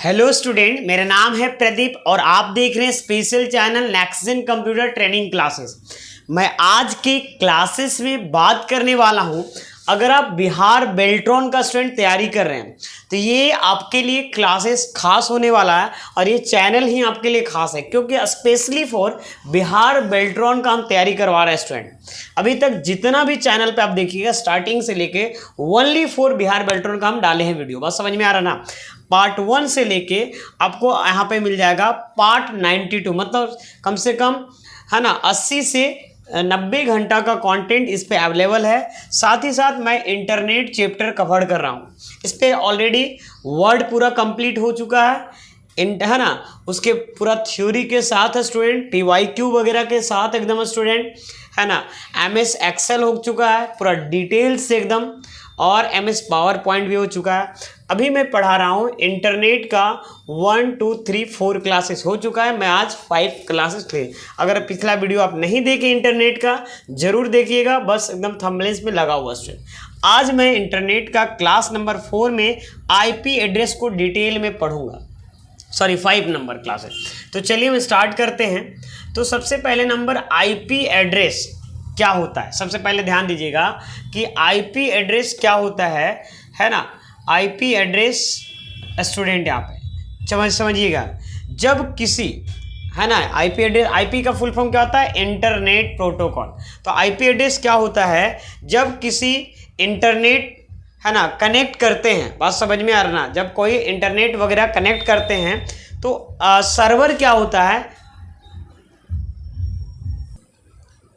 Hello student, मेरा नाम है प्रदीप और आप देख रहे हैं special channel next computer training classes. मैं आज की क्लासेस में बात करने वाला हूं। अगर आप बिहार बेल्ट्रॉन का स्टूडेंट तैयारी कर रहे हैं तो ये आपके लिए क्लासेस खास होने वाला है और ये चैनल ही आपके लिए खास है क्योंकि स्पेशली फॉर बिहार बेल्ट्रॉन का हम तैयारी करवा रहे हैं स्टूडेंट। अभी तक जितना भी चैनल पे आप देखिएगा स्टार्टिंग से लेके ओनली फॉर बिहार बेल्ट्रॉन का हम डाले हैं वीडियो। बस समझ में आ रहा ना। पार्ट 1 से लेके आपको यहाँ पे मिल जाएगा पार्ट 92, मतलब कम से कम है ना 80 से 90 घंटा का कंटेंट इस पे अवेलेबल है। साथ ही साथ मैं इंटरनेट चैप्टर कवर कर रहा हूँ। इस पे ऑलरेडी वर्ड पूरा कंप्लीट हो चुका है ना। उसके पूरा थ्योरी के साथ स्टूडेंट, PYQ वगैरह के साथ एकदम स्टूडेंट है ना। MS एक्सेल हो चुका है पूरा डिटेल्स से एकदम, और MS पावर पॉइंट भी हो चुका है। अभी मैं पढ़ा रहा हूँ इंटरनेट का 1 2 3 4 क्लासेस हो चुका है। मैं आज 5 क्लासेस थे। अगर पिछला वीडियो आप नहीं देखे इंटरनेट का जरूर देखिएगा, बस एकदम थंबनेल्स में लगा हुआ स्टूडेंट। आज मैं इंटरनेट का क्लास नंबर 4 में IP एड्रेस को डिटेल में पढ़ूंगा। 5 नंबर क्लास है। तो चलिए हम स्टार्ट करते हैं। तो सबसे पहले नंबर IP एड्रेस क्या होता है। सबसे पहले ध्यान दीजिएगा कि IP एड्रेस क्या होता है ना। IP एड्रेस स्टूडेंट यहाँ पे समझिएगा, जब किसी है ना IP एड्रेस, IP का फुल फॉर्म क्या होता है, इंटरनेट प्रोटोकॉल। तो IP एड्रेस क्या होता है, जब किसी इंटरनेट है ना कनेक्ट करते हैं, बात समझ में आ रहा ना, जब कोई इंटरनेट वगैरह कनेक्ट करते हैं तो सर्वर क्या होता है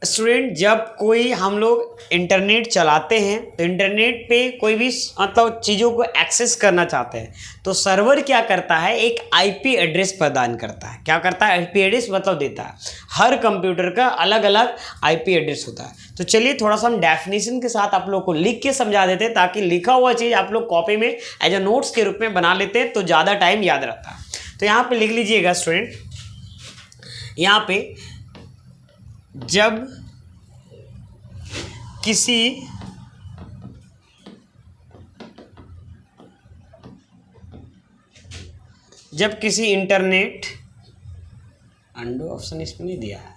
स्टूडेंट। जब कोई हम लोग इंटरनेट चलाते हैं तो इंटरनेट पे कोई भी मतलब चीज़ों को एक्सेस करना चाहते हैं तो सर्वर क्या करता है, एक IP एड्रेस प्रदान करता है। क्या करता है, IP एड्रेस मतलब देता है। हर कंप्यूटर का अलग अलग IP एड्रेस होता है। तो चलिए थोड़ा सा हम डेफिनेशन के साथ आप लोग को लिख के समझा देते हैं ताकि लिखा हुआ चीज़ आप लोग कॉपी में एज ए नोट्स के रूप में बना लेते हैं तो ज़्यादा टाइम याद रहता है। तो यहाँ पर लिख लीजिएगा स्टूडेंट, यहाँ पे जब किसी इंटरनेट, अंडू ऑप्शन इसमें नहीं दिया है,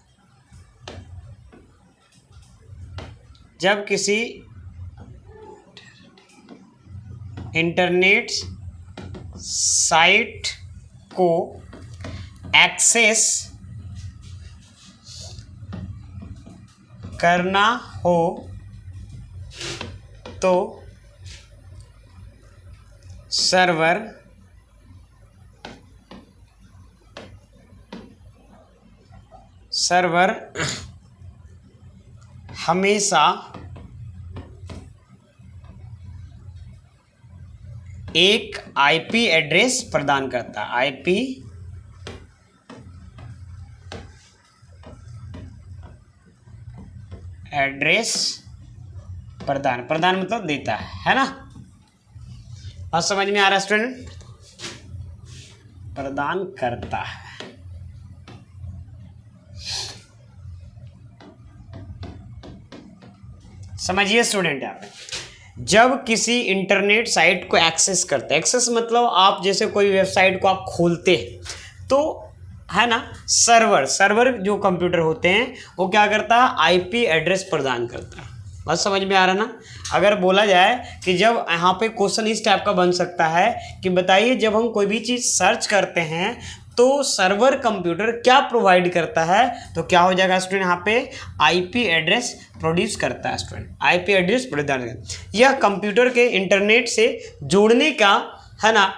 जब किसी इंटरनेट साइट को एक्सेस करना हो तो सर्वर हमेशा एक IP एड्रेस प्रदान करता है। IP एड्रेस प्रदान मतलब देता है ना। और समझ में आ रहा है स्टूडेंट, प्रदान करता है। समझिए स्टूडेंट, यहाँ पे जब किसी इंटरनेट साइट को एक्सेस करते हैं, एक्सेस मतलब आप जैसे कोई वेबसाइट को आप खोलते हैं तो है ना, सर्वर जो कंप्यूटर होते हैं वो क्या करता है, IP एड्रेस प्रदान करता है। बस समझ में आ रहा ना। अगर बोला जाए कि जब यहाँ पे क्वेश्चन इस टाइप का बन सकता है कि बताइए जब हम कोई भी चीज़ सर्च करते हैं तो सर्वर कंप्यूटर क्या प्रोवाइड करता है, तो क्या हो जाएगा स्टूडेंट, यहाँ पे IP एड्रेस प्रोड्यूस करता है स्टूडेंट। IP एड्रेस प्रदान करता है। यह कंप्यूटर के इंटरनेट से जोड़ने का है ना,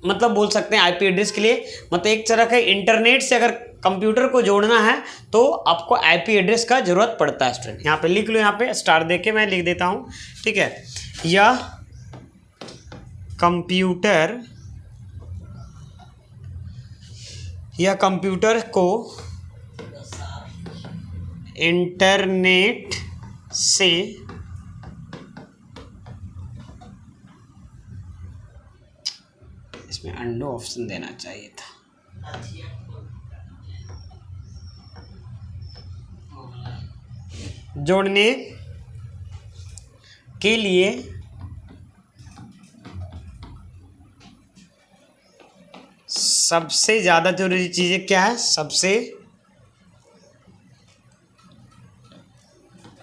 मतलब बोल सकते हैं IP एड्रेस के लिए, मतलब एक तरह का इंटरनेट से अगर कंप्यूटर को जोड़ना है तो आपको IP एड्रेस का जरूरत पड़ता है स्टूडेंट। यहाँ पे लिख लो, यहाँ पे स्टार दे के मैं लिख देता हूँ, ठीक है। यह कंप्यूटर को इंटरनेट से इसमें अंडो ऑप्शन देना चाहिए था। जोड़ने के लिए सबसे ज़्यादा जरूरी चीज़ें क्या है? सबसे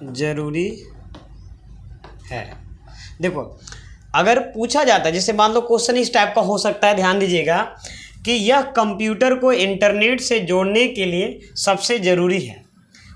जरूरी है। देखो अगर पूछा जाता है, जैसे मान लो क्वेश्चन इस टाइप का हो सकता है, ध्यान दीजिएगा कि यह कंप्यूटर को इंटरनेट से जोड़ने के लिए सबसे ज़रूरी है।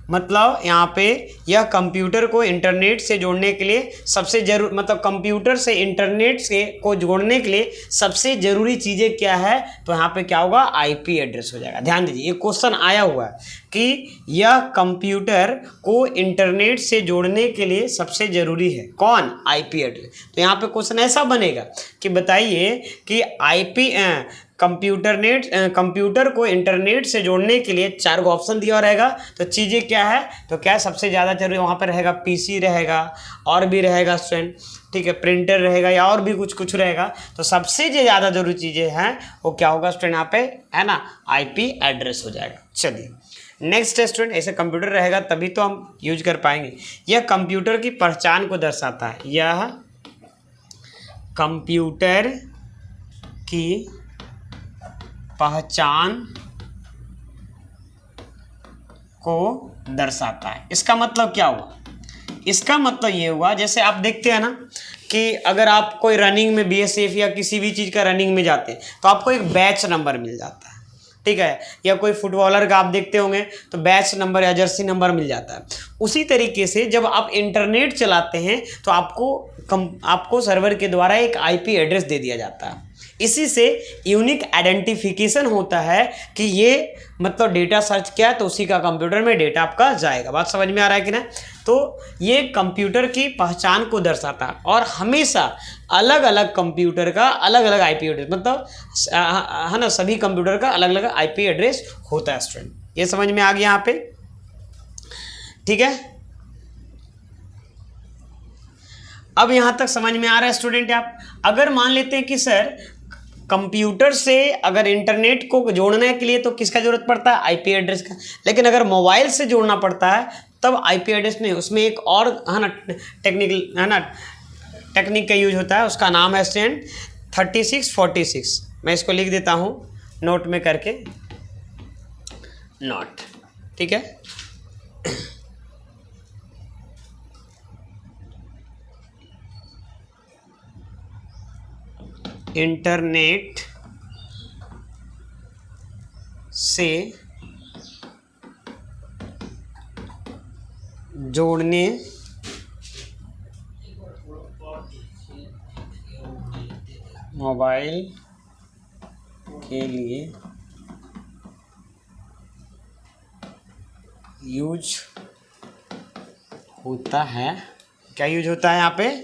मतलब यहाँ पे यह कंप्यूटर को इंटरनेट से जोड़ने के लिए सबसे मतलब कंप्यूटर से इंटरनेट से को जोड़ने के लिए सबसे ज़रूरी चीज़ें क्या है? तो यहाँ पे क्या होगा? आईपी एड्रेस हो जाएगा। ध्यान दीजिए, ये क्वेश्चन आया हुआ है कि यह कंप्यूटर को इंटरनेट से जोड़ने के लिए सबसे ज़रूरी है कौन? IP address. तो यहाँ पे क्वेश्चन ऐसा बनेगा कि बताइए कि आईपी कंप्यूटर को इंटरनेट से जोड़ने के लिए 4 ऑप्शन दिया रहेगा। तो चीज़ें क्या है? तो क्या सबसे ज़्यादा जरूरी वहाँ पर रहेगा? पीसी रहेगा, और भी रहेगा स्टूडेंट, ठीक है, प्रिंटर रहेगा, या और भी कुछ रहेगा। तो सबसे जो ज़्यादा जरूरी चीज़ें हैं वो क्या होगा स्टूडेंट? यहाँ पे है ना, आईपी एड्रेस हो जाएगा। चलिए नेक्स्ट है स्टूडेंट, ऐसे कंप्यूटर रहेगा तभी तो हम यूज कर पाएंगे। यह कंप्यूटर की पहचान को दर्शाता है। यह कंप्यूटर की पहचान को दर्शाता है। इसका मतलब क्या हुआ? इसका मतलब ये हुआ, जैसे आप देखते हैं ना कि अगर आप कोई रनिंग में बीएसएफ या किसी भी चीज़ का रनिंग में जाते हैं तो आपको एक बैच नंबर मिल जाता है, ठीक है, या कोई फुटबॉलर का आप देखते होंगे तो बैच नंबर या जर्सी नंबर मिल जाता है। उसी तरीके से जब आप इंटरनेट चलाते हैं तो आपको सर्वर के द्वारा एक आईपी एड्रेस दे दिया जाता है। इसी से यूनिक आइडेंटिफिकेशन होता है कि ये मतलब डेटा सर्च किया है तो उसी का कंप्यूटर में डेटा आपका जाएगा। बात समझ में आ रहा है कि ना? तो ये कंप्यूटर की पहचान को दर्शाता है और हमेशा अलग अलग कंप्यूटर का अलग अलग आईपी एड्रेस, मतलब है ना, सभी कंप्यूटर का अलग अलग आईपी एड्रेस होता है स्टूडेंट। ये समझ में आ गया यहाँ पे, ठीक है। अब यहाँ तक समझ में आ रहा है स्टूडेंट। आप अगर मान लेते हैं कि सर कंप्यूटर से अगर इंटरनेट को जोड़ने के लिए तो किसका जरूरत पड़ता है? आईपी एड्रेस का। लेकिन अगर मोबाइल से जोड़ना पड़ता है तब आईपी एड्रेस नहीं, उसमें एक और है ना टेक्निक का यूज होता है, उसका नाम है स्टूडेंट 3646। मैं इसको लिख देता हूँ नोट में करके, नोट, ठीक है। इंटरनेट से जोड़ने मोबाइल के लिए यूज होता है। क्या यूज होता है यहाँ पे?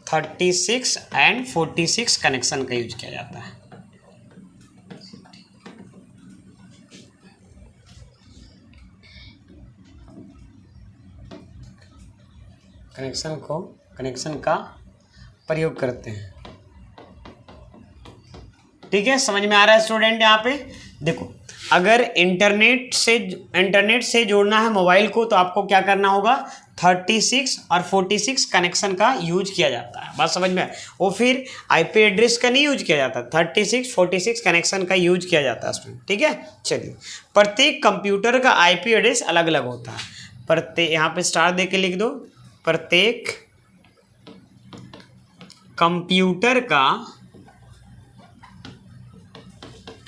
36 एंड 46 कनेक्शन का यूज किया जाता है। कनेक्शन का प्रयोग करते हैं, ठीक है। समझ में आ रहा है स्टूडेंट? यहाँ पे देखो, अगर इंटरनेट से जोड़ना है मोबाइल को तो आपको क्या करना होगा? 36 और 46 कनेक्शन का यूज किया जाता है। बात समझ में आए? वो फिर आईपी एड्रेस का नहीं यूज किया जाता, 36 46 कनेक्शन का यूज किया जाता है स्टूडेंट, ठीक है। चलिए, प्रत्येक कंप्यूटर का आईपी एड्रेस अलग अलग होता है। यहाँ पे स्टार दे के लिख दो, प्रत्येक कंप्यूटर का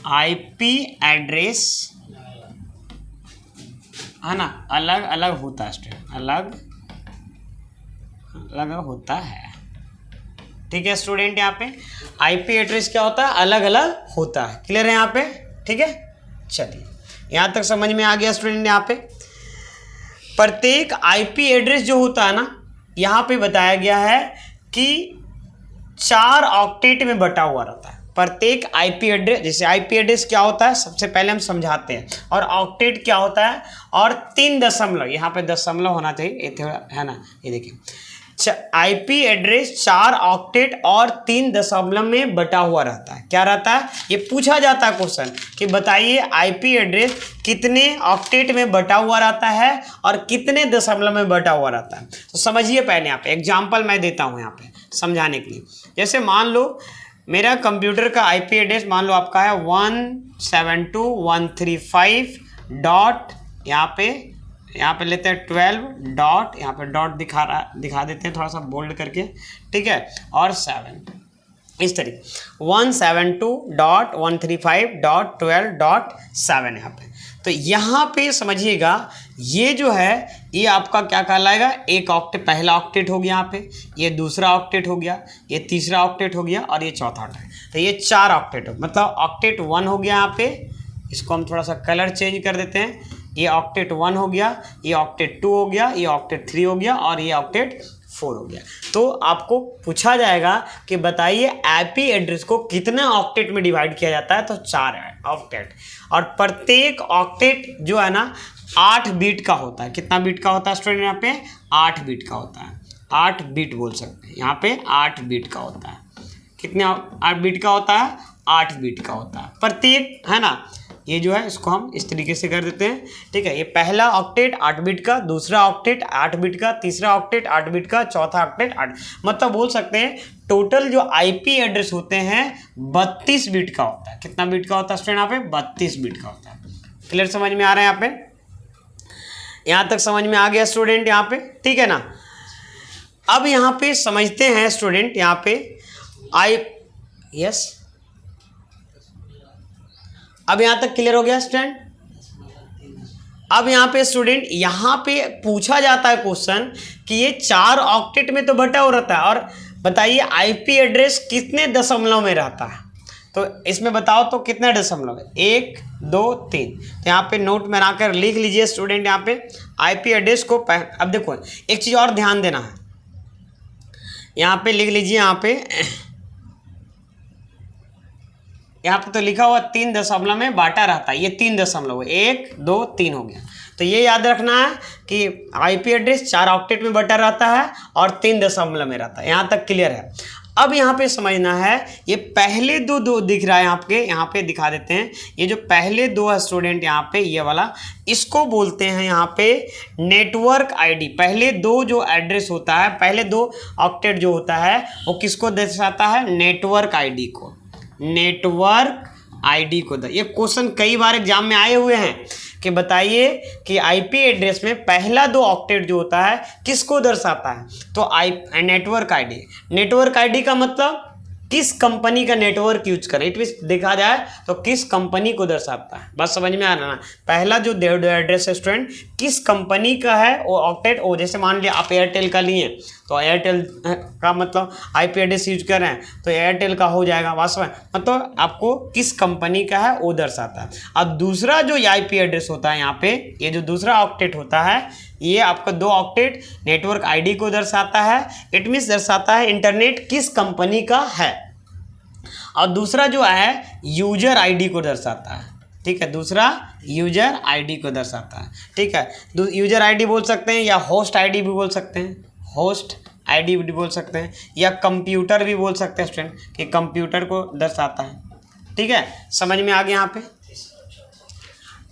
आईपी एड्रेस है ना अलग अलग होता है स्टूडेंट, अलग अलग होता है, ठीक है स्टूडेंट। यहाँ पे आईपी एड्रेस क्या होता है? अलग अलग होता है। क्लियर है यहाँ पे? ठीक है। चलिए, यहाँ तक समझ में आ गया स्टूडेंट। यहाँ पे प्रत्येक आईपी एड्रेस जो होता है ना, यहाँ पे बताया गया है कि 4 ऑक्टेट में बटा हुआ रहता है। प्रत्येक आईपी एड्रेस, जैसे आईपी एड्रेस क्या होता है सबसे पहले हम समझाते हैं, और ऑक्टेट क्या होता है, और 3 दशमलव, यहाँ पे दशमलव होना चाहिए, है ना, ये देखिए आईपी एड्रेस 4 ऑक्टेट और 3 दशमलव में बटा हुआ रहता है। क्या रहता है? ये पूछा जाता है क्वेश्चन कि बताइए आईपी एड्रेस कितने ऑक्टेट में बटा हुआ रहता है और कितने दशमलव में बटा हुआ रहता है। तो समझिए पहले, यहाँ पे एग्जाम्पल मैं देता हूँ यहाँ पे समझाने के लिए। जैसे मान लो मेरा कंप्यूटर का आईपी एड्रेस मान लो आपका है 172.135 डॉट, यहाँ पे लेते हैं 12 डॉट, यहाँ पे डॉट दिखा देते हैं थोड़ा सा बोल्ड करके, ठीक है, और 7 इस तरीके 172.135.12.7 यहाँ पे। तो यहाँ पे समझिएगा ये जो है ये आपका क्या कहलाएगा, एक ऑक्टेट, पहला ऑक्टेट हो गया यहाँ पे, ये दूसरा ऑक्टेट हो गया, ये तीसरा ऑक्टेट हो गया और ये चौथा ऑक्टेट। तो ये 4 ऑक्टेट हो, मतलब ऑक्टेट 1 हो गया यहाँ पे, इसको हम थोड़ा सा कलर चेंज कर देते हैं, ये ऑक्टेट 1 हो गया, ये ऑक्टेट 2 हो गया, ये ऑक्टेट 3 हो गया और ये ऑक्टेट 4 हो गया। तो आपको पूछा जाएगा कि बताइए आईपी एड्रेस को कितना ऑक्टेट में डिवाइड किया जाता है, तो 4 ऑक्टेट, और प्रत्येक ऑक्टेट जो है ना 8 बीट का होता है। कितना बीट का होता है स्टूडेंट, यहाँ पे 8 बीट का होता है, 8 बीट बोल सकते हैं, यहाँ पे 8 बीट का होता है। कितने 8 बीट का होता है, 8 बीट का होता है प्रत्येक, है ना। ये जो है इसको हम इस तरीके से कर देते हैं, ठीक है। ये पहला ऑक्टेट 8 बिट का, दूसरा ऑक्टेट 8 बिट का, तीसरा ऑक्टेट 8 बिट का, चौथा ऑक्टेट 8, मतलब बोल सकते हैं टोटल जो आईपी एड्रेस होते हैं 32 बिट का होता है। कितना बिट का होता है स्टूडेंट, यहाँ पे 32 बिट का होता है। क्लियर, समझ में आ रहा है यहाँ पे, यहाँ तक समझ में आ गया स्टूडेंट यहाँ पे, ठीक है ना। अब यहाँ पे समझते हैं स्टूडेंट, यहाँ पे यस, अब यहाँ तक क्लियर हो गया स्टूडेंट। अब यहाँ पे स्टूडेंट यहाँ पे पूछा जाता है क्वेश्चन कि ये 4 ऑक्टेट में तो बटा हो रहता है, और बताइए आईपी एड्रेस कितने दशमलव में रहता है, तो इसमें बताओ तो कितने दशमलव है, 1 2 3। तो यहाँ पे नोट बनाकर लिख लीजिए स्टूडेंट, यहाँ पे आईपी एड्रेस को अब देखो एक चीज़ और ध्यान देना है, यहाँ पे लिख लीजिए, यहाँ पे तो लिखा हुआ 3 दशमलव में बांटा रहता है, ये 3 दशमलव 1 2 3 हो गया। तो ये याद रखना है कि आईपी एड्रेस 4 ऑक्टेट में बटा रहता है और 3 दशमलव में रहता है। यहाँ तक क्लियर है। अब यहाँ पे समझना है, ये पहले दो दिख रहा है आपके, यहाँ पे दिखा देते हैं। ये जो पहले 2 है स्टूडेंट, यहाँ पे ये वाला, इसको बोलते हैं यहाँ पे नेटवर्क आईडी। पहले 2 जो एड्रेस होता है, पहले 2 ऑक्टेट जो होता है वो किसको दर्शाता है, नेटवर्क आईडी को, नेटवर्क आईडी को। ये क्वेश्चन कई बार एग्जाम में आए हुए हैं कि बताइए कि आईपी एड्रेस में पहला 2 ऑक्टेट जो होता है किसको दर्शाता है, तो नेटवर्क आईडी। नेटवर्क आईडी का मतलब किस कंपनी का नेटवर्क यूज करें, इट मीन देखा जाए तो किस कंपनी को दर्शाता है। बस समझ में आ रहा ना, पहला जो एड्रेस है स्टूडेंट किस कंपनी का है वो ऑक्टेट, वो जैसे मान लिया आप एयरटेल का लिए तो एयरटेल का मतलब आईपी एड्रेस यूज कर रहे हैं तो एयरटेल का हो जाएगा, वास्तव में मतलब आपको किस कंपनी का है वो दर्शाता है। अब दूसरा जो आईपी एड्रेस होता है यहाँ पे, ये जो दूसरा ऑक्टेट होता है ये आपका 2 ऑक्टेट नेटवर्क आईडी को दर्शाता है, इट मीन्स दर्शाता है इंटरनेट किस कंपनी का है। और दूसरा जो है यूजर आईडी को दर्शाता है, ठीक है, दूसरा यूजर आईडी को दर्शाता है, ठीक है। यूजर आईडी बोल सकते हैं या होस्ट आईडी भी बोल सकते हैं, होस्ट आईडी भी बोल सकते हैं, या कंप्यूटर भी बोल सकते हैं स्टूडेंट कि कंप्यूटर को दर्शाता है, ठीक है। समझ में आ गया यहाँ पे।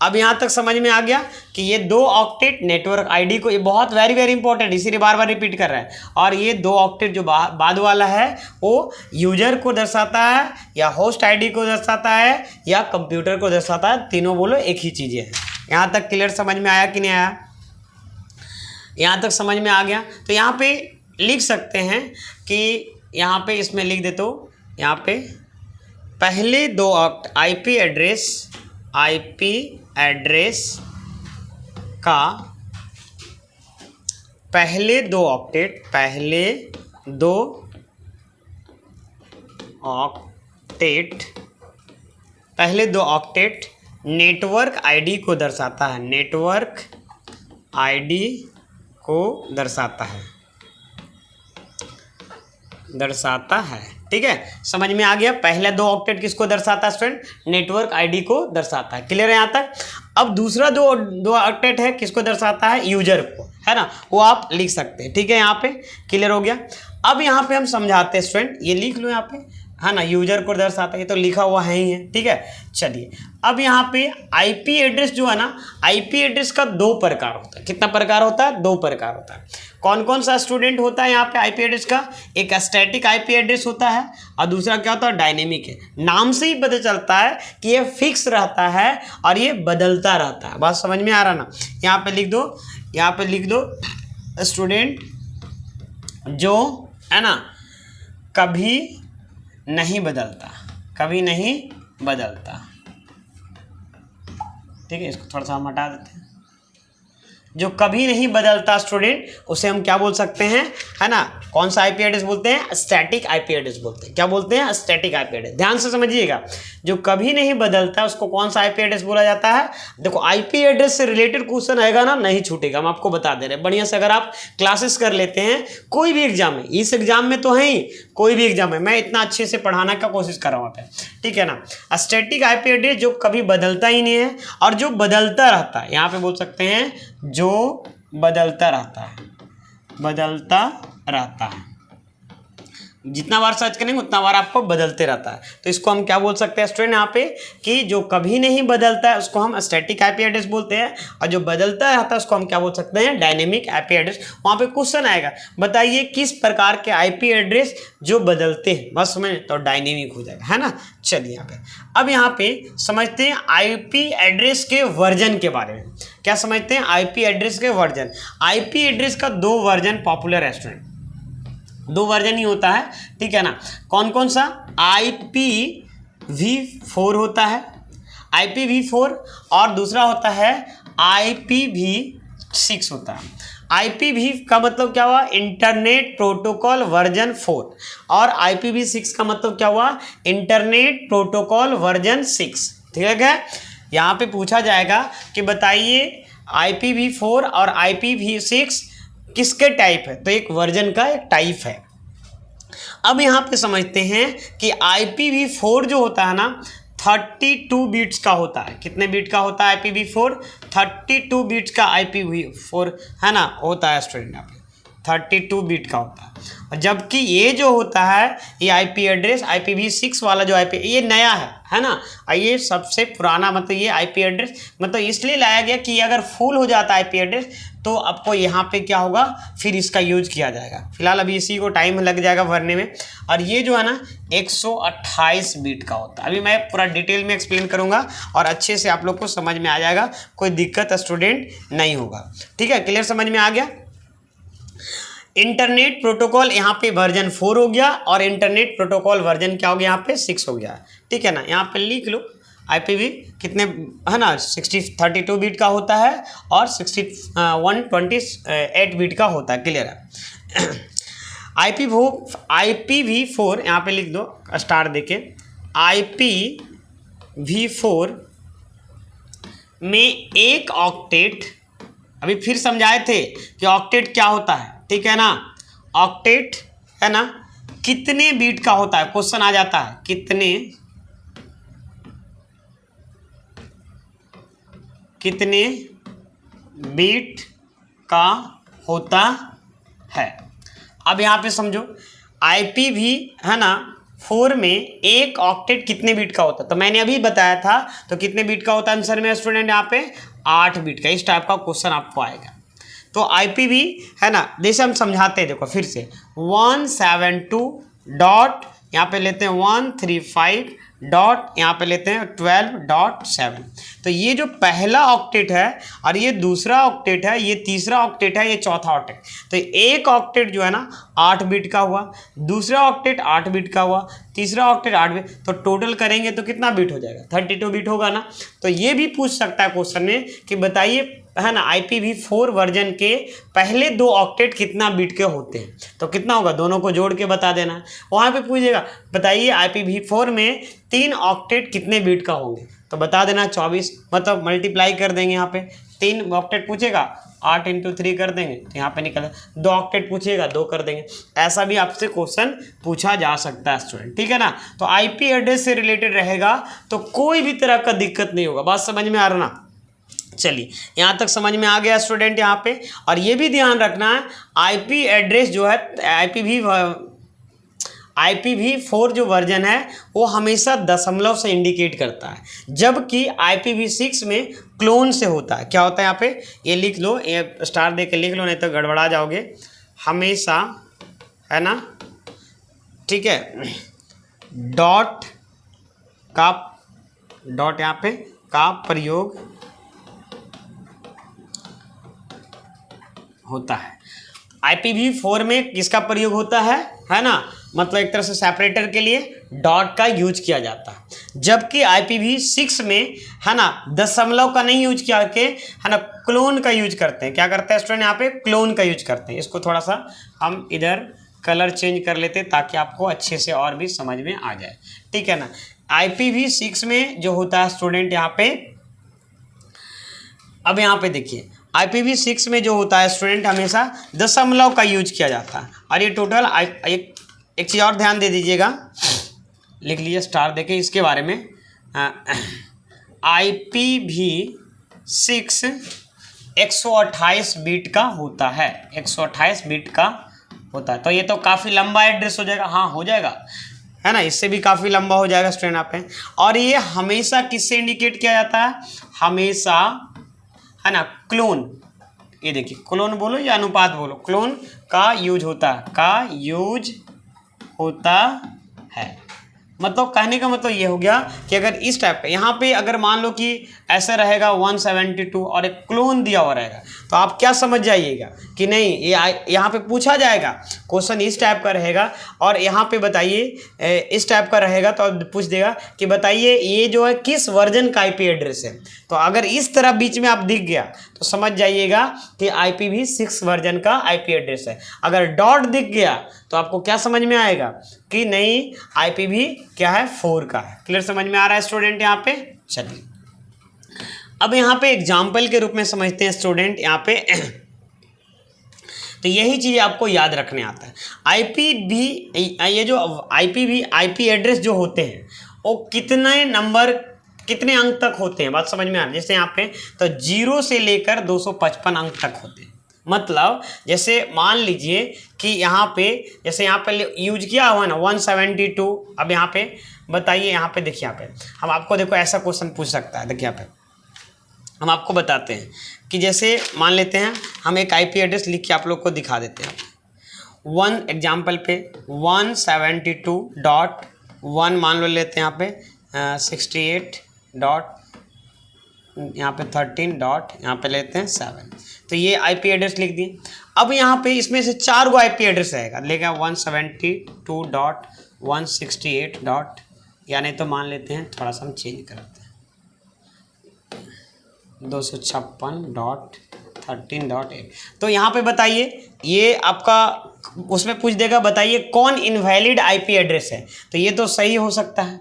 अब यहाँ तक समझ में आ गया कि ये 2 ऑक्टेट नेटवर्क आईडी को, ये बहुत वेरी इंपॉर्टेंट, इसीलिए बार बार रिपीट कर रहा है। और ये 2 ऑक्टेट जो बाद वाला है वो यूजर को दर्शाता है या होस्ट आईडी को दर्शाता है या कंप्यूटर को दर्शाता है, तीनों बोलो एक ही चीज़ें हैं। यहाँ तक क्लियर समझ में आया कि नहीं आया, यहाँ तक समझ में आ गया। तो यहाँ पे लिख सकते हैं कि यहाँ पे इसमें लिख दे, तो यहाँ पे पहले 2 आईपी एड्रेस का पहले 2 ऑक्टेट नेटवर्क आईडी को दर्शाता है, नेटवर्क आईडी को दर्शाता है, ठीक है। समझ में आ गया, पहले 2 ऑक्टेट किसको दर्शाता है स्टूडेंट, नेटवर्क आईडी को दर्शाता है, क्लियर है यहाँ तक। अब दूसरा 2 ऑक्टेट है किसको दर्शाता है, यूजर को, है ना, वो आप लिख सकते हैं, ठीक है। यहाँ पे क्लियर हो गया। अब यहाँ पे हम समझाते हैं स्टूडेंट, ये लिख लो यहाँ पे, है ना, यूजर को दर्शाता है, ये तो लिखा हुआ है ही है, ठीक है। चलिए अब यहाँ पे आईपी एड्रेस जो है ना, आईपी एड्रेस का 2 प्रकार होता है। कितना प्रकार होता है, 2 प्रकार होता है। कौन कौन सा स्टूडेंट होता है यहाँ पे आईपी एड्रेस का? एक स्टैटिक आईपी एड्रेस होता है और दूसरा क्या होता है? डायनेमिक है। नाम से ही पता चलता है कि ये फिक्स रहता है और ये बदलता रहता है। बात समझ में आ रहा ना? यहाँ पे लिख दो, यहाँ पे लिख दो स्टूडेंट जो है ना कभी नहीं बदलता, कभी नहीं बदलता। ठीक है, इसको थोड़ा सा हम हटा देते हैं। जो कभी नहीं बदलता स्टूडेंट, उसे हम क्या बोल सकते हैं, है ना? कौन सा आईपी एड्रेस बोलते हैं? स्टैटिक आईपी एड्रेस बोलते हैं। क्या बोलते हैं? Static IP address. ध्यान से समझिएगा, जो कभी नहीं बदलता उसको कौन सा आईपी एड्रेस बोला जाता है? देखो, आईपी एड्रेस से रिलेटेड क्वेश्चन आएगा ना, नहीं छूटेगा, हम आपको बता दे रहे हैं। बढ़िया से अगर आप क्लासेस कर लेते हैं, कोई भी एग्जाम में, इस एग्जाम में तो है ही, कोई भी एग्जाम में मैं इतना अच्छे से पढ़ाने का कोशिश कर रहा हूँ पे, ठीक है ना? स्टैटिक आईपी एड्रेस जो कभी बदलता ही नहीं है और जो बदलता रहता है, यहाँ पे बोल सकते हैं जो बदलता रहता है, बदलता रहता है। जितना बार सर्च करेंगे उतना बार आपको बदलते रहता है। तो इसको हम क्या बोल सकते हैं स्टूडेंट यहाँ पे, कि जो कभी नहीं बदलता है उसको हम स्टैटिक आईपी एड्रेस बोलते हैं, और जो बदलता रहता है उसको हम क्या बोल सकते हैं? Dynamic IP address. वहाँ पे क्वेश्चन आएगा, बताइए किस प्रकार के आईपी एड्रेस जो बदलते हैं, बस समझ, तो डायनेमिक हो जाएगा, है ना? चलिए यहाँ पे अब यहाँ पे समझते हैं आईपी एड्रेस के वर्जन के बारे में। क्या समझते हैं? आईपी एड्रेस के वर्जन। आईपी एड्रेस का 2 वर्जन पॉपुलर है स्टूडेंट, 2 वर्जन ही होता है, ठीक है ना? कौन कौन सा? IPv4 होता है, IPv4, और दूसरा होता है IPv6 होता है। IPv का मतलब क्या हुआ? इंटरनेट प्रोटोकॉल वर्जन 4, और IPv6 का मतलब क्या हुआ? Internet protocol version 6। ठीक है, यहाँ पे पूछा जाएगा कि बताइए IPv4 और IPv6 किसके टाइप है? तो एक वर्जन का एक टाइप है। अब यहाँ पे समझते हैं कि IPv4 जो होता है ना 32 बिट्स का होता है। कितने बिट का होता है IPv4? 32 बिट्स का IPv4 है ना, होता है स्टूडेंट। यहाँ पे 32 बिट का होता है, और जबकि ये जो होता है ये आईपी एड्रेस IPv6 वाला जो आईपी, ये नया है ना, और ये सबसे पुराना, मतलब ये आईपी एड्रेस मतलब इसलिए लाया गया कि अगर फुल हो जाता है आईपी एड्रेस तो आपको यहाँ पे क्या होगा, फिर इसका यूज किया जाएगा। फिलहाल अभी इसी को टाइम लग जाएगा भरने में, और ये जो है ना 128 बिट का होता है। अभी मैं पूरा डिटेल में एक्सप्लेन करूँगा और अच्छे से आप लोग को समझ में आ जाएगा, कोई दिक्कत स्टूडेंट नहीं होगा। ठीक है, क्लियर, समझ में आ गया? इंटरनेट प्रोटोकॉल यहाँ पे वर्जन 4 हो गया, और इंटरनेट प्रोटोकॉल वर्जन क्या हो गया? यहाँ पे 6 हो गया। ठीक है ना, यहाँ पे लिख लो IPv कितने है ना, 32 बिट का होता है और 128 बिट का होता है। क्लियर है? IPv4 यहाँ पे लिख दो स्टार देके, IPv4 में एक ऑक्टेट, अभी फिर समझाए थे कि ऑक्टेट क्या होता है, ठीक है ना? ऑक्टेट है ना कितने बीट का होता है, क्वेश्चन आ जाता है, कितने बीट का होता है। अब यहाँ पे समझो IPv है ना 4 में एक ऑक्टेट कितने बीट का होता है, तो मैंने अभी बताया था, तो कितने बीट का होता है आंसर में स्टूडेंट? यहाँ पे 8 बीट का। इस टाइप का क्वेश्चन आपको आएगा। तो IPv है ना, जैसे हम समझाते हैं, देखो फिर से 172 डॉट यहाँ पे लेते हैं 135 डॉट यहाँ पे लेते हैं 12.7। तो ये जो पहला ऑक्टेट है और ये दूसरा ऑक्टेट है, ये तीसरा ऑक्टेट है, ये चौथा ऑक्टेट। तो एक ऑक्टेट जो है ना 8 बिट का हुआ, दूसरा ऑक्टेट 8 बिट का हुआ, तीसरा ऑक्टेट 8 बिट, तो टोटल करेंगे तो कितना बिट हो जाएगा? 32 बिट होगा ना। तो ये भी पूछ सकता है क्वेश्चन में कि बताइए है ना IPv4 वर्जन के पहले 2 ऑक्टेट कितना बिट के होते हैं, तो कितना होगा? दोनों को जोड़ के बता देना है। वहाँ पे पूछेगा बताइए IPv4 में 3 ऑक्टेट कितने बिट का होंगे, तो बता देना 24, मतलब मल्टीप्लाई कर देंगे। यहाँ पे 3 ऑक्टेट पूछेगा 8 × 3 कर देंगे, तो यहाँ पे निकल 2 ऑक्टेट पूछेगा 2 कर देंगे। ऐसा भी आपसे क्वेश्चन पूछा जा सकता है स्टूडेंट, ठीक है ना। तो आईपी एड्रेस से रिलेटेड रहेगा तो कोई भी तरह का दिक्कत नहीं होगा। बात समझ में आ रहा ना? चलिए, यहाँ तक समझ में आ गया स्टूडेंट यहाँ पे। और ये भी ध्यान रखना है आईपी एड्रेस जो है IPv4 जो वर्जन है वो हमेशा दशमलव से इंडिकेट करता है, जबकि IPv6 में क्लोन से होता है। क्या होता है यहाँ पे, ये लिख लो, ये स्टार दे के लिख लो, नहीं तो गड़बड़ा जाओगे। हमेशा, है ना, ठीक है, डॉट यहाँ पे का प्रयोग होता है। IPv4 में किसका प्रयोग होता है ना, मतलब एक तरह से सेपरेटर के लिए डॉट का यूज किया जाता है, जबकि IPv6 में, है ना, दशमलव का नहीं यूज किया के, है ना, क्लोन का यूज करते हैं। क्या करते हैं स्टूडेंट, यहाँ पे क्लोन का यूज करते हैं। इसको थोड़ा सा हम इधर कलर चेंज कर लेते हैं ताकि आपको अच्छे से और भी समझ में आ जाए, ठीक है ना। IPv6 में जो होता है स्टूडेंट यहाँ पे, अब यहाँ पे देखिए IPv6 में जो होता है स्टूडेंट हमेशा दशमलव का यूज किया जाता है। और ये टोटल एक चीज़ और ध्यान दे दीजिएगा, लिख लीजिए स्टार देके इसके बारे में। IPv6 128 बिट का होता है, 128 बिट का होता है। तो ये तो काफ़ी लंबा एड्रेस हो जाएगा, हाँ हो जाएगा, है ना, इससे भी काफ़ी लंबा हो जाएगा स्टूडेंट आप पे। और ये हमेशा किससे इंडिकेट किया जाता है, हमेशा, है ना, क्लोन, ये देखिए क्लोन बोलो या अनुपात बोलो, क्लोन का यूज होता है। मतलब कहने का मतलब ये हो गया कि अगर इस टाइप का यहाँ पे अगर मान लो कि ऐसा रहेगा 172 और एक क्लोन दिया हुआ रहेगा, तो आप क्या समझ जाइएगा कि नहीं, ये यहाँ पे पूछा जाएगा क्वेश्चन इस टाइप का रहेगा, और यहाँ पे बताइए इस टाइप का रहेगा तो पूछ देगा कि बताइए ये जो है किस वर्जन का IP एड्रेस है। तो अगर इस तरह बीच में आप दिख गया तो समझ जाइएगा कि IPv6 वर्जन का IP एड्रेस है। अगर डॉट दिख गया तो आपको क्या समझ में आएगा कि नहीं, IPv क्या है, 4 का है। क्लियर समझ में आ रहा है स्टूडेंट यहाँ पे। चलिए अब यहाँ पे एग्जाम्पल के रूप में समझते हैं स्टूडेंट यहाँ पे। तो यही चीज़ आपको याद रखने आता है। ये जो IP एड्रेस जो होते हैं वो कितने नंबर, कितने अंक तक होते हैं, बात समझ में आ रही है। जैसे यहाँ पे तो 0 से लेकर 255 अंक तक होते हैं। मतलब जैसे मान लीजिए कि यहाँ पे, जैसे यहाँ पे यूज किया हुआ ना 172। अब यहाँ पे बताइए, यहाँ पे देखिए, यहाँ पे हम आपको देखो ऐसा क्वेश्चन पूछ सकता है। देखिए यहाँ पे हम आपको बताते हैं कि जैसे मान लेते हैं हम एक IP एड्रेस लिख के आप लोग को दिखा देते हैं। वन एग्जाम्पल पे 172.1 मान लो लेते हैं यहाँ पे 68 डॉट यहाँ पे 13 डॉट यहाँ पे लेते हैं 7। तो ये IP एड्रेस लिख दिए। अब यहाँ पे इसमें से 4 गो IP एड्रेस रहेगा, लेगा 172.168 डॉट, यानी तो मान लेते हैं थोड़ा सा हम चेंज करते हैं 256.13.1। तो यहाँ पे बताइए, ये आपका उसमें पूछ देगा बताइए कौन इनवैलिड IP एड्रेस है। तो ये तो सही हो सकता है,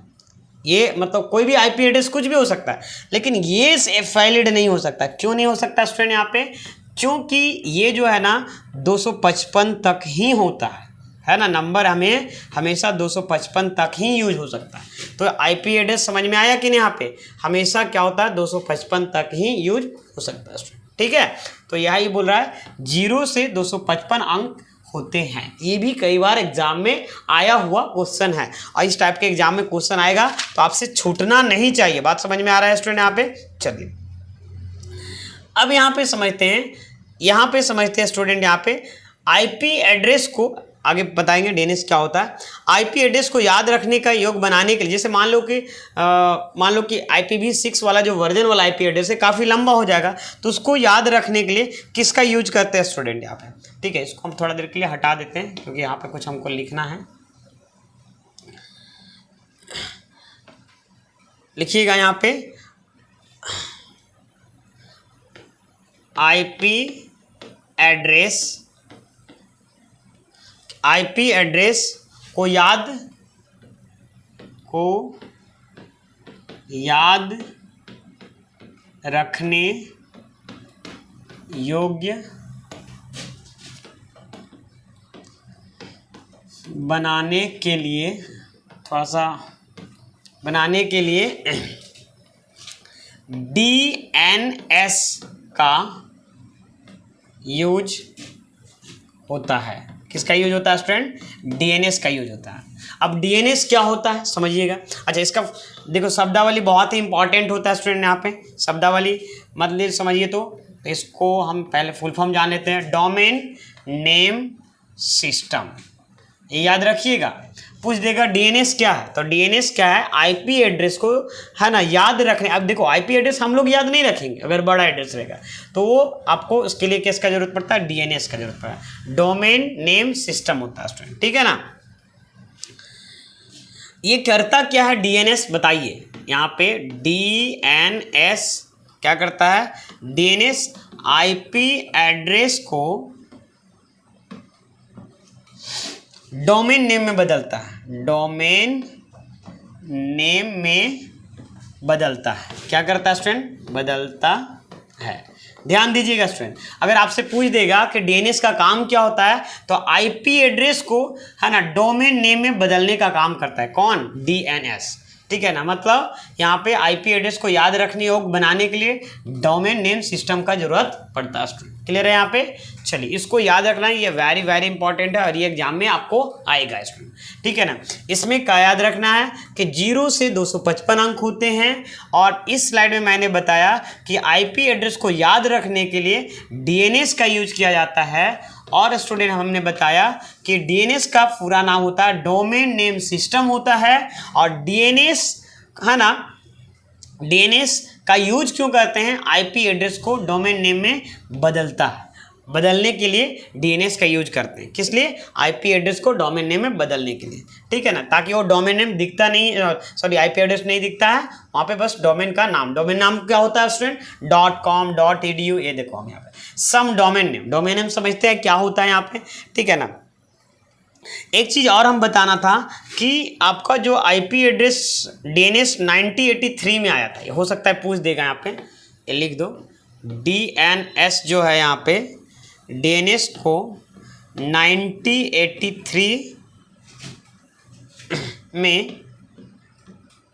ये मतलब कोई भी IP एड्रेस कुछ भी हो सकता है, लेकिन ये वैलिड नहीं हो सकता। क्यों नहीं हो सकता स्टूडेंट यहाँ पे, क्योंकि ये जो है ना 255 तक ही होता है ना, नंबर हमें हमेशा 255 तक ही यूज हो सकता है। तो IP एड्रेस समझ में आया कि नहीं, यहाँ पे हमेशा क्या होता है 255 तक ही यूज हो सकता है स्टूडेंट, ठीक है। तो यही बोल रहा है 0 से 255 अंक होते हैं। ये भी कई बार एग्जाम में आया हुआ क्वेश्चन है, और इस टाइप के एग्जाम में क्वेश्चन आएगा तो आपसे छूटना नहीं चाहिए। बात समझ में आ रहा है स्टूडेंट यहाँ पे। चलिए अब यहाँ पे समझते हैं स्टूडेंट यहाँ पे IP एड्रेस को आगे बताएंगे DNS क्या होता है। IP एड्रेस को याद रखने का योग बनाने के लिए, जैसे मान लो कि IPv6 वाला जो वर्जन वाला IP एड्रेस है काफ़ी लंबा हो जाएगा, तो उसको याद रखने के लिए किसका यूज करते हैं स्टूडेंट यहाँ पे, ठीक है। इसको हम थोड़ा देर के लिए हटा देते हैं क्योंकि यहाँ पे कुछ हमको लिखना है। लिखिएगा यहाँ पे IP एड्रेस को याद रखने योग्य बनाने के लिए DNS का यूज होता है। किसका यूज होता है स्टूडेंट, DNS का यूज होता है। अब डीएनएस क्या होता है समझिएगा। अच्छा, इसका देखो शब्दावली बहुत ही इंपॉर्टेंट होता है स्टूडेंट। यहाँ पे शब्दावली मतलब समझिए तो इसको हम पहले फुल फॉर्म जान लेते हैं। डोमेन नेम सिस्टम, ये याद रखिएगा। पूछ देगा डीएनएस क्या है, तो डीएनएस क्या है, आईपी एड्रेस को है ना याद रखने। अब देखो आईपी एड्रेस हम लोग याद नहीं रखेंगे अगर बड़ा एड्रेस रहेगा, तो वो आपको उसके लिए किसका जरूरत पड़ता है, डीएनएस का जरूरत पड़ता है। डोमेन नेम सिस्टम होता है स्टूडेंट, ठीक है ना। ये करता क्या है डीएनएस बताइए। यहाँ पे डीएनएस क्या करता है, डीएनएस आईपी एड्रेस को डोमेन नेम में बदलता है। डोमेन नेम में बदलता है। क्या करता है स्टूडेंट, बदलता है। ध्यान दीजिएगा स्टूडेंट, अगर आपसे पूछ देगा कि डीएनएस का काम क्या होता है, तो आईपी एड्रेस को है ना डोमेन नेम में बदलने का काम करता है। कौन, डीएनएस, ठीक है ना। मतलब यहाँ पे आईपी एड्रेस को याद रखने योग्य बनाने के लिए डोमेन नेम सिस्टम का जरूरत पड़ता है स्टूडेंट। क्लियर है यहाँ पे। चलिए इसको याद रखना है, ये वेरी वेरी इंपॉर्टेंट है और ये एग्जाम में आपको आएगा स्टूडेंट, ठीक है ना। इसमें क्या याद रखना है कि 0 से 255 अंक होते हैं। और इस स्लाइड में मैंने बताया कि आईपी एड्रेस को याद रखने के लिए डीएनएस का यूज किया जाता है। और स्टूडेंट हमने बताया कि डीएनएस का पूरा नाम होता है डोमेन नेम सिस्टम होता है। और डीएनएस है ना, डीएनएस का यूज क्यों करते हैं, आईपी एड्रेस को डोमेन नेम में बदलता है, बदलने के लिए डीएनएस का यूज करते हैं। किस लिए, आईपी एड्रेस को डोमेन नेम में बदलने के लिए, ठीक है ना। ताकि वो डोमेन नेम दिखता नहीं, सॉरी आईपी एड्रेस नहीं दिखता है वहाँ पे, बस डोमेन का नाम। डोमेन नाम क्या होता है स्टूडेंट, .com .edu। ये देखो हम यहाँ पे सम डोमेन नेम, डोमेन नेम समझते हैं क्या होता है यहाँ पे, ठीक है ना। एक चीज़ और हम बताना था कि आपका जो आईपी एड्रेस डीएनएस 1983 में आया था, ये हो सकता है पूछ देगा यहाँ पे, ये लिख दो। डीएनएस जो है यहाँ पे डीएनएस को 1983 में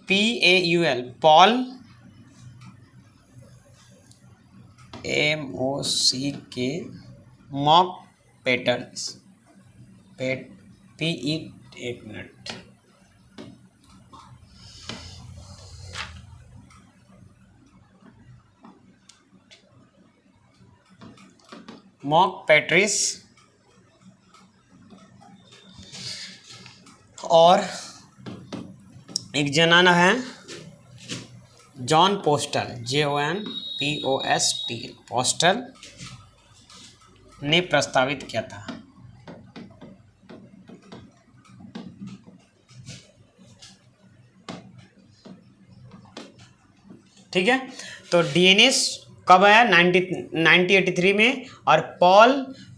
PAUL Paul MOCK mock patterns एक मिनट, मॉक पैट्रिस और एक जनाना है जॉन पोस्टल, JOHN पोस्टल ने प्रस्तावित किया था। ठीक है, तो डीएनएस कब आया, 1983 में। और पॉल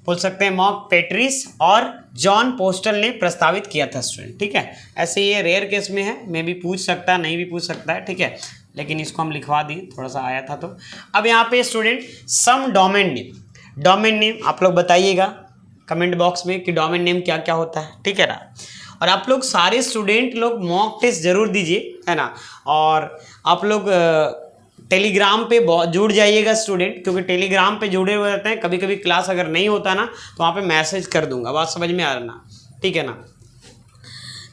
बोल सकते हैं मॉक पैट्रिस और जॉन पोस्टल ने प्रस्तावित किया था स्टूडेंट, ठीक है। ऐसे ये रेयर केस में है, मे भी पूछ सकता है, नहीं भी पूछ सकता है, ठीक है, लेकिन इसको हम लिखवा दिए, थोड़ा सा आया था तो। अब यहाँ पे स्टूडेंट सम डोमेन नेम, डोमेन नेम आप लोग बताइएगा कमेंट बॉक्स में कि डोमेन नेम क्या क्या होता है, ठीक है ना। और आप लोग सारे स्टूडेंट लोग मॉक टेस्ट जरूर दीजिए, है ना। और आप लोग टेलीग्राम पे जुड़ जाइएगा स्टूडेंट, क्योंकि टेलीग्राम पे जुड़े हुए रहते हैं। कभी कभी क्लास अगर नहीं होता ना तो वहाँ पे मैसेज कर दूंगा, बात समझ में आ रहा ना, ठीक है ना।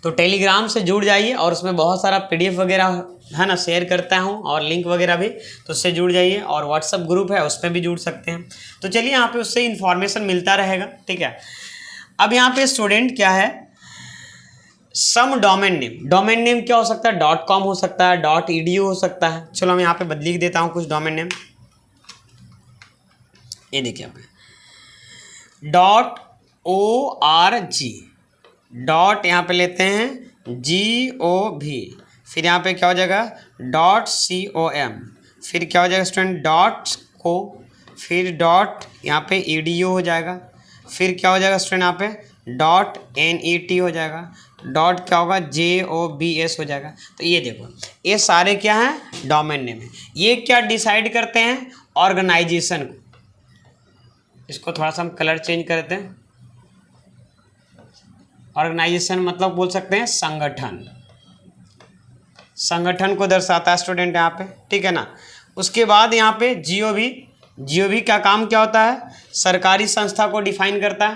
तो टेलीग्राम से जुड़ जाइए और उसमें बहुत सारा PDF वगैरह है ना शेयर करता हूँ और लिंक वगैरह भी, तो उससे जुड़ जाइए। और व्हाट्सअप ग्रुप है उस पर भी जुड़ सकते हैं। तो चलिए यहाँ पे उससे इन्फॉर्मेशन मिलता रहेगा, ठीक है। अब यहाँ पे स्टूडेंट क्या है, सम डोमेन नेम, डोमेन नेम क्या हो सकता है, .com हो सकता है, .edu हो सकता है। चलो मैं यहाँ पे बदली देता हूँ कुछ डोमेन नेम, ये देखिए यहाँ पे .org, डॉट यहाँ पे लेते हैं .gov, फिर यहाँ पे क्या हो जाएगा .com, फिर क्या हो जाएगा स्टूडेंट .co, फिर डॉट यहाँ पे .edu हो जाएगा, फिर क्या हो जाएगा स्टूडेंट यहाँ पे .net हो जाएगा, डॉट क्या होगा JOBS हो जाएगा। तो ये देखो ये सारे क्या हैं, डोमेन नेम है। ये क्या डिसाइड करते हैं, ऑर्गेनाइजेशन को। इसको थोड़ा सा हम कलर चेंज करते हैं। ऑर्गेनाइजेशन मतलब बोल सकते हैं संगठन, संगठन को दर्शाता है स्टूडेंट यहाँ पे, ठीक है ना। उसके बाद यहाँ पे GOV का काम क्या होता है, सरकारी संस्था को डिफाइन करता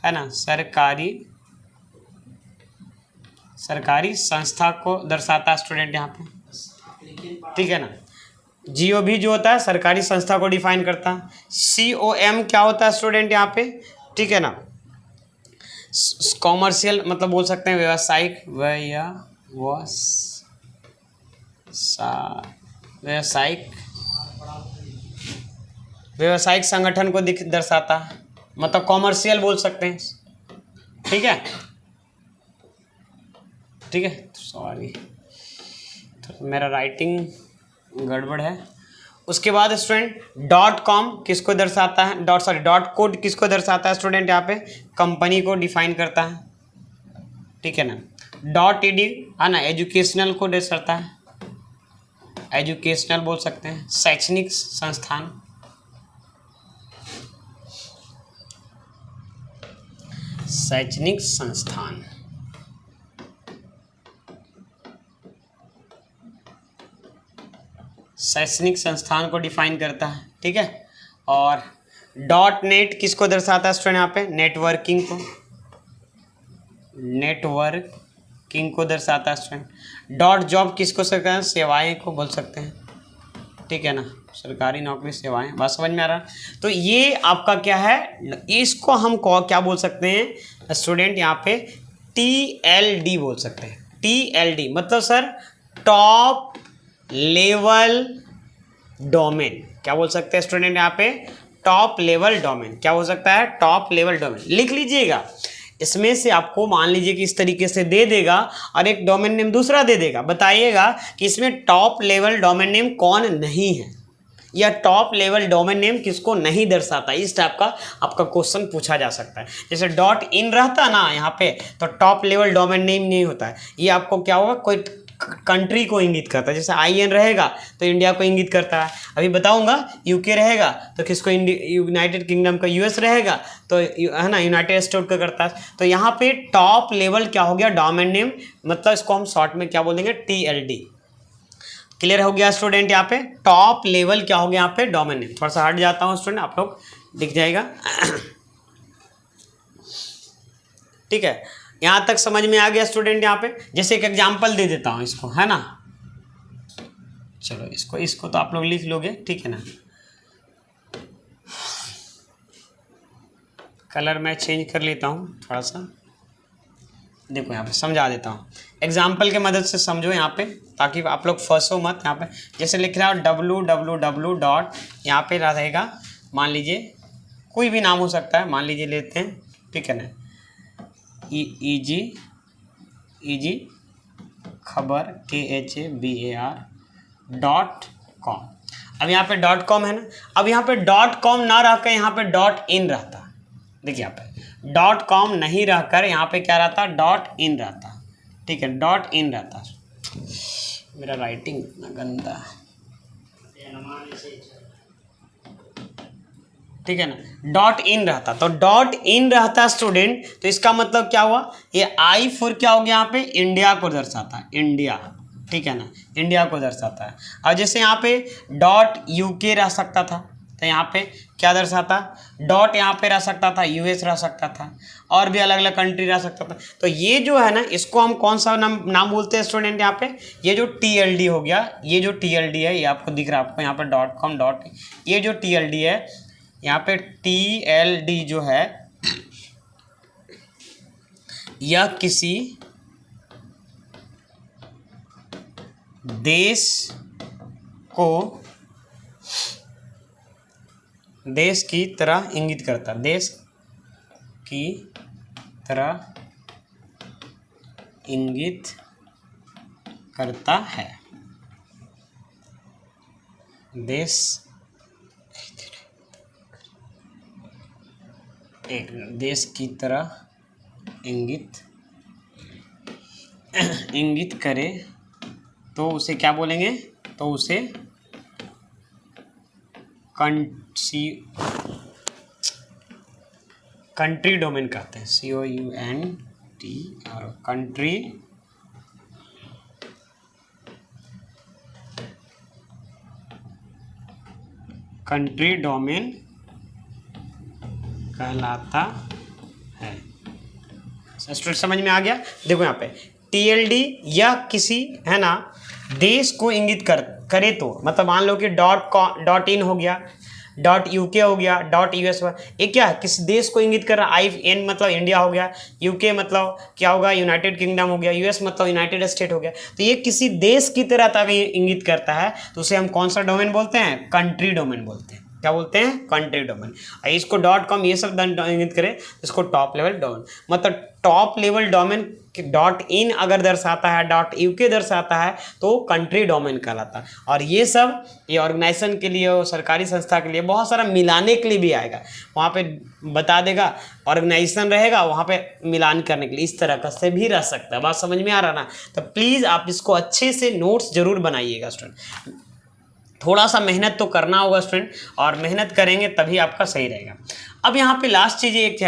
है ना, सरकारी सरकारी संस्था को दर्शाता है स्टूडेंट यहाँ पे, ठीक है ना। GOV जो होता है सरकारी संस्था को डिफाइन करता है। COM क्या होता है स्टूडेंट यहाँ पे, ठीक है ना, कॉमर्शियल मतलब बोल सकते हैं व्यावसायिक, व्यावसायिक संगठन को दर्शाता है, मतलब कॉमर्शियल बोल सकते हैं, ठीक है, ठीक है। सॉरी तो मेरा राइटिंग गड़बड़ है। उसके बाद स्टूडेंट .com किसको दर्शाता है, .code किसको दर्शाता है स्टूडेंट, यहाँ पे कंपनी को डिफाइन करता है, ठीक है ना। .edu है ना, एजुकेशनल को दर्शाता है, एजुकेशनल बोल सकते हैं, शैक्षणिक संस्थान, शैक्षणिक संस्थान, शैक्षणिक संस्थान को डिफाइन करता है, ठीक है। और .net किसको दर्शाता है स्टूडेंट, यहाँ पे नेटवर्किंग को दर्शाता है स्टूडेंट। .job किसको सरकार सेवाएं को बोल सकते हैं, ठीक है ना, सरकारी नौकरी सेवाएं। बात समझ में आ रहा। तो ये आपका क्या है, इसको हम क्या बोल सकते हैं स्टूडेंट, यहाँ पे TLD बोल सकते हैं। TLD मतलब सर टॉप लेवल डोमेन, क्या बोल सकते हैं स्टूडेंट यहाँ पे, टॉप लेवल डोमेन, क्या हो सकता है, टॉप लेवल डोमेन। लिख लीजिएगा, इसमें से आपको मान लीजिए कि इस तरीके से दे देगा और एक डोमेन नेम दूसरा दे देगा, बताइएगा कि इसमें टॉप लेवल डोमेन नेम कौन नहीं है, या टॉप लेवल डोमेन नेम किसको नहीं दर्शाता। इस टाइप का आपका क्वेश्चन पूछा जा सकता है। जैसे .in रहता है ना यहाँ पे, तो टॉप लेवल डोमेन नेम नहीं होता है, ये आपको क्या होगा, कोई कंट्री को इंगित करता है। जैसे IN रहेगा तो इंडिया को इंगित करता है, अभी बताऊंगा। UK रहेगा तो किसको, यूनाइटेड किंगडम का, US रहेगा तो है ना यूनाइटेड स्टेट का करता है। तो यहाँ पे टॉप लेवल क्या हो गया, डोमेन नेम, मतलब इसको हम शॉर्ट में क्या बोलेंगे, TLD। क्लियर हो गया स्टूडेंट, यहाँ पे टॉप लेवल क्या हो गया, यहाँ पे डोमेन नेम। थोड़ा सा हट जाता हूँ स्टूडेंट, आप लोग दिख जाएगा, ठीक है। यहाँ तक समझ में आ गया स्टूडेंट। यहाँ पे जैसे एक एग्जांपल दे देता हूँ इसको, है ना, चलो इसको तो आप लोग लिख लोगे, ठीक है ना। कलर मैं चेंज कर लेता हूँ थोड़ा सा, देखो यहाँ पे समझा देता हूँ, एग्जाम्पल के मदद से समझो यहाँ पे, ताकि आप लोग फंसो मत। यहाँ पे जैसे लिख रहा हो www. यहाँ पे रहेगा, मान लीजिए कोई भी नाम हो सकता है, मान लीजिए लेते हैं, ठीक है ना, EG खबर KHABAR.com। अब यहाँ पे .com है ना, अब यहाँ पे .com ना रहकर यहाँ पे .in रहता। देखिए यहाँ पे .com नहीं रहकर यहाँ पे क्या रहता, .in रहता, ठीक है, .in रहता। मेरा राइटिंग इतना गंदा है, ठीक है ना, .in रहता। तो .in रहता स्टूडेंट, तो इसका मतलब क्या हुआ, ये I फॉर क्या हो गया, यहाँ पे इंडिया को दर्शाता है, इंडिया, ठीक है ना, इंडिया को दर्शाता है। और जैसे यहाँ पे .UK रह सकता था, तो यहाँ पे क्या दर्शाता, यहाँ पे रह सकता था, US रह सकता था, और भी अलग अलग कंट्री रह सकता था। तो ये जो है ना, इसको हम कौन सा नाम बोलते हैं स्टूडेंट, यहाँ पे ये जो TLD हो गया, ये जो TLD है, ये आपको दिख रहा है, आपको यहाँ पे .com. ये जो TLD है, यहाँ पे TLD जो है, यह किसी देश की तरह इंगित करता, देश की तरह इंगित करता है, देश की तरह इंगित करे तो उसे क्या बोलेंगे, तो उसे कंट्री डोमेन कहते हैं, COUNTR, कंट्री डोमेन कहलाता है। स्टूडेंट समझ में आ गया। देखो यहाँ पे TLD या किसी है ना देश को इंगित करे तो मतलब मान लो कि .in हो गया, .UK हो गया, .US हुआ, ये क्या है किसी देश को इंगित कर रहा है। IN मतलब इंडिया हो गया, UK मतलब क्या होगा यूनाइटेड किंगडम हो गया, US मतलब यूनाइटेड स्टेट हो गया। तो ये किसी देश की तरह तक इंगित करता है तो उसे हम कौन सा डोमेन बोलते हैं, कंट्री डोमेन बोलते हैं। क्या बोलते हैं, कंट्री डोमेन। इसको .com ये सब इंगित करें इसको टॉप लेवल डोमेन, मतलब टॉप लेवल डोमेन .in अगर दर्शाता है, .UK दर्शाता है तो कंट्री डोमेन कहलाता है। और ये सब ये ऑर्गेनाइजेशन के लिए और सरकारी संस्था के लिए बहुत सारा मिलाने के लिए भी आएगा, वहाँ पे बता देगा ऑर्गेनाइजेशन रहेगा वहाँ पे मिलान करने के लिए, इस तरह का से भी रह सकता है। बात समझ में आ रहा ना। तो प्लीज़ आप इसको अच्छे से नोट्स जरूर बनाइएगा स्टूडेंट, थोड़ा सा मेहनत तो करना होगा स्टूडेंट, और मेहनत करेंगे तभी आपका सही रहेगा। अब यहाँ पे लास्ट चीज़ एक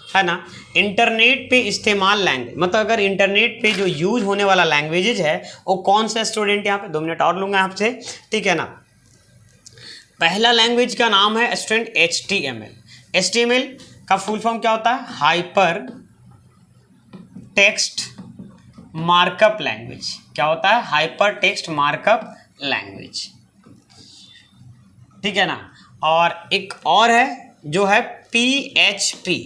है ना, इंटरनेट पे इस्तेमाल लैंग्वेज, मतलब अगर इंटरनेट पे जो यूज होने वाला लैंग्वेजेज है वो कौन सा स्टूडेंट, यहाँ पे 2 मिनट और लूँगा आपसे, ठीक है ना। पहला लैंग्वेज का नाम है स्टूडेंट HTML। HTML का फुल फॉर्म क्या होता है, हाइपर टेक्स्ट मार्कअप लैंग्वेज। क्या होता है, हाइपर टेक्स्ट मार्कअप लैंग्वेज, ठीक है ना। और एक और है जो है PHP,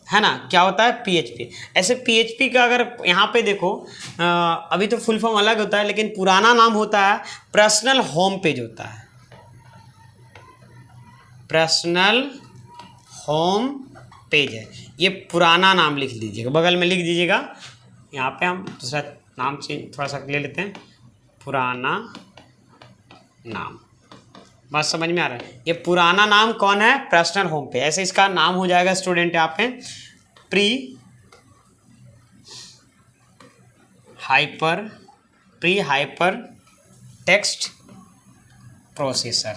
है ना। क्या होता है, PHP। ऐसे PHP का अगर यहाँ पे देखो अभी तो फुल फॉर्म अलग होता है, लेकिन पुराना नाम होता है पर्सनल होम पेज होता है, पर्सनल होम पेज है, ये पुराना नाम लिख लीजिएगा, बगल में लिख दीजिएगा। यहाँ पे हम दूसरा नाम चेंज थोड़ा सा ले लेते हैं, पुराना नाम। बात समझ में आ रहा है, ये पुराना नाम कौन है, पर्सनल होम पेज। ऐसे इसका नाम हो जाएगा स्टूडेंट यहाँ पे प्री हाइपर टेक्स्ट प्रोसेसर,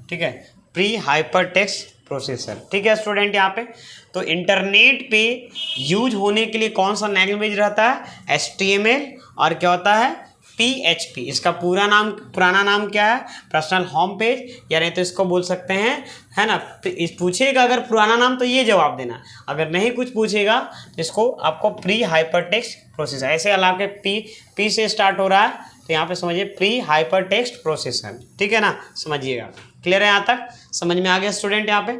ठीक है, प्री हाइपर टेक्स्ट प्रोसेसर, ठीक है स्टूडेंट। यहाँ पे तो इंटरनेट पे यूज होने के लिए कौन सा लैंग्वेज रहता है, HTML, और क्या होता है PHP। इसका पुराना नाम क्या है, पर्सनल होम पेज, या नहीं तो इसको बोल सकते हैं, है ना। पूछेगा अगर पुराना नाम तो ये जवाब देना, अगर नहीं कुछ पूछेगा तो इसको आपको प्री हाइपर टेक्स्ट प्रोसेसर, ऐसे हालांकि पी से स्टार्ट हो रहा है तो यहाँ पे समझिए प्री हाइपर टेक्स्ट प्रोसेसर, ठीक है ना, समझिएगा। क्लियर है, यहाँ तक समझ में आ गया स्टूडेंट यहाँ पे।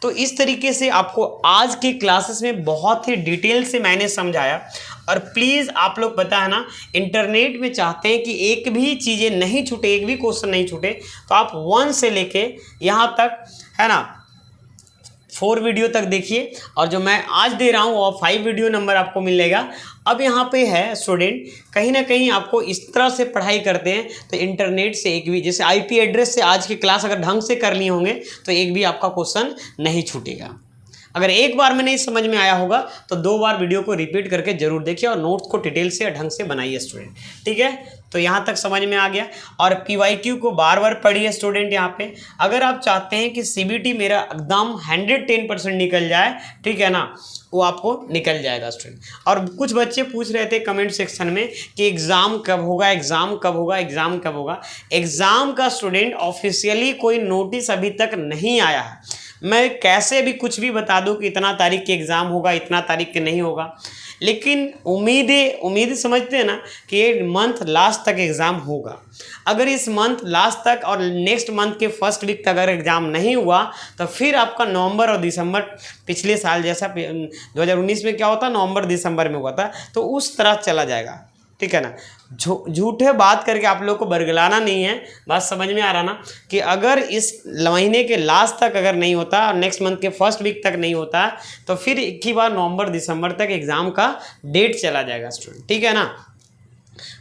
तो इस तरीके से आपको आज की क्लासेस में बहुत ही डिटेल से मैंने समझाया। और प्लीज़ आप लोग पता है ना, इंटरनेट में चाहते हैं कि एक भी चीज़ें नहीं छूटे, एक भी क्वेश्चन नहीं छूटे, तो आप 1 से लेके यहाँ तक, है ना, 4 वीडियो तक देखिए। और जो मैं आज दे रहा हूँ वो 5 वीडियो नंबर आपको मिलेगा। अब यहाँ पे है स्टूडेंट, कहीं ना कहीं आपको इस तरह से पढ़ाई करते हैं तो इंटरनेट से एक भी, जैसे IP एड्रेस से आज की क्लास अगर ढंग से कर लिए होंगे तो एक भी आपका क्वेश्चन नहीं छूटेगा। अगर एक बार में नहीं समझ में आया होगा तो 2 बार वीडियो को रिपीट करके जरूर देखिए और नोट्स को डिटेल से ढंग से बनाइए स्टूडेंट, ठीक है। तो यहाँ तक समझ में आ गया। और PYQ को बार बार पढ़िए स्टूडेंट। यहाँ पे अगर आप चाहते हैं कि CBT मेरा एकदम 110% निकल जाए, ठीक है ना, वो आपको निकल जाएगा स्टूडेंट। और कुछ बच्चे पूछ रहे थे कमेंट सेक्शन में कि एग्ज़ाम कब होगा, एग्ज़ाम कब होगा, एग्ज़ाम कब होगा। एग्ज़ाम का स्टूडेंट ऑफिशियली कोई नोटिस अभी तक नहीं आया है। मैं कैसे भी कुछ भी बता दूं कि इतना तारीख के एग्ज़ाम होगा, इतना तारीख के नहीं होगा, लेकिन उम्मीद समझते हैं ना कि ये मंथ लास्ट तक एग्ज़ाम होगा। अगर इस मंथ लास्ट तक और नेक्स्ट मंथ के फर्स्ट वीक तक अगर एग्ज़ाम नहीं हुआ तो फिर आपका नवंबर और दिसंबर, पिछले साल जैसा 2019 में क्या होता, नवंबर दिसंबर में हुआ था, तो उस तरह चला जाएगा, ठीक है ना। झूठे बात करके आप लोग को बरगलाना नहीं है। बात समझ में आ रहा ना, कि अगर इस महीने के लास्ट तक अगर नहीं होता और नेक्स्ट मंथ के फर्स्ट वीक तक नहीं होता तो फिर एक ही बार नवंबर दिसंबर तक एग्ज़ाम का डेट चला जाएगा स्टूडेंट, ठीक है ना।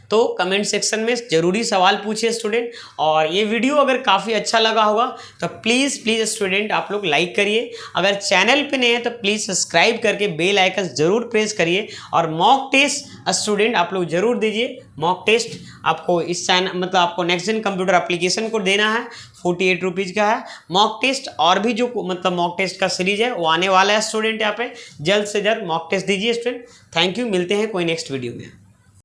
तो कमेंट सेक्शन में ज़रूरी सवाल पूछिए स्टूडेंट। और ये वीडियो अगर काफ़ी अच्छा लगा होगा तो प्लीज़ स्टूडेंट आप लोग लाइक करिए। अगर चैनल पे नए हैं तो प्लीज़ सब्सक्राइब करके बेल आइकन ज़रूर प्रेस करिए। और मॉक टेस्ट स्टूडेंट आप लोग ज़रूर दीजिए। मॉक टेस्ट आपको इस चैनल, मतलब आपको नेक्स्ट कंप्यूटर एप्लीकेशन को देना है, 48 रुपीज़ का है मॉक टेस्ट। और भी जो मतलब मॉक टेस्ट का सीरीज है वो आने वाला है स्टूडेंट। यहाँ पे जल्द से जल्द मॉक टेस्ट दीजिए स्टूडेंट। थैंक यू, मिलते हैं कोई नेक्स्ट वीडियो में।